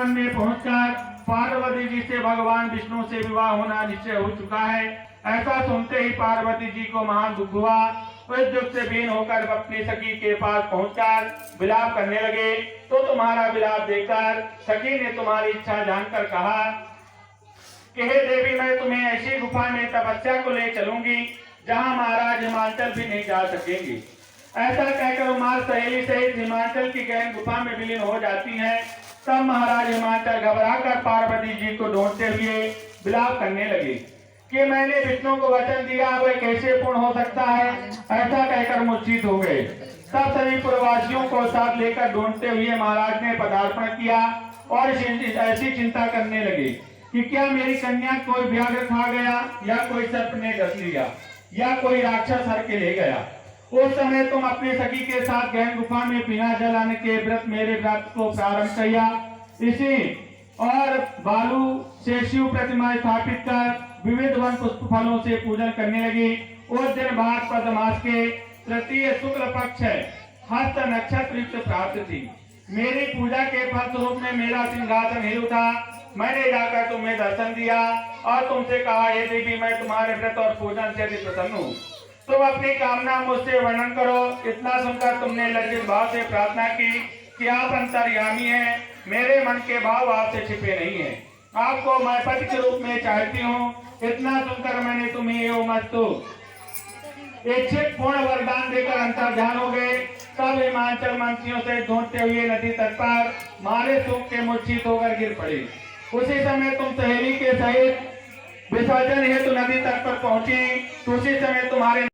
One में पहुंचकर पार्वती जी से भगवान विष्णु से विवाह होना निश्चय हो चुका है। ऐसा सुनते ही पार्वती जी को महान दुख हुआ। इस दुख से बीन होकर अपनी सखी के पास पहुंचकर विलाप करने लगे। तो तुम्हारा विलाप देखकर सखी ने तुम्हारी इच्छा जानकर कहा कि हे देवी, मैं तुम्हें ऐसी गुफा में तपस्या को ले चलूंगी जहां महाराज हिमाचल भी नहीं जा सकेंगे। ऐसा कहकर उमार सहेली सहित हिमाचल की गहन गुफा में विलीन हो जाती हैं। तब महाराज हिमाचल घबराकर पार्वती जी को ढूंढते हुए विलाप करने लगे कि मैंने विष्णु को वचन दिया, वह कैसे पूर्ण हो सकता है। ऐसा कहकर मूर्छित हो गए। तब सभी पुरवासियों को साथ लेकर ढूंढते हुए महाराज ने पदार्पण किया और ऐसी चिंता करने लगे कि क्या मेरी कन्या कोई व्याघ्र खा गया, या कोई सर्प ने डस लिया, या कोई राक्षस हर के ले गया। उस समय तुम अपनी सखी के साथ गहन गुफा में बिना जल अन्न के व्रत मेरे व्रत को प्रारंभ किया। इसी और बालू से शिव प्रतिमा स्थापित कर विविध वन पुष्प फलों से पूजन करने लगी। उस दिन भाद्रपद मास के तृतीय शुक्ल पक्ष हस्त नक्षत्र युक्त प्राप्त थी। मेरी पूजा के फलस्वरूप में मेरा सिंहासन हिल उठा। मैंने जाकर तुम्हें दर्शन दिया और तुमसे कहा, हे देवी, मैं तुम्हारे व्रत और पूजन से अति प्रसन्न हूँ। तुम अपनी कामना मुझसे वर्णन करो। इतना सुनकर तुमने लज्जित भाव से प्रार्थना की कि आप अंतर्यामी हैं, मेरे मन के भाव आपसे छिपे नहीं हैं। आपको मैं पति के रूप में चाहती हूँ। इतना सुनकर मैंने तुम्हें एवं मस्तु इच्छित पूर्ण वरदान देकर अंतर्ध्यान हो गए। तब हिमाचल मंत्रियों से ढूंढते हुए नदी तट पर मारे सूख के मूर्छित होकर गिर पड़े। उसी समय तुम सहेली के सहित विसर्जन हेतु नदी तट पर पहुंची। उसी समय तुम्हारे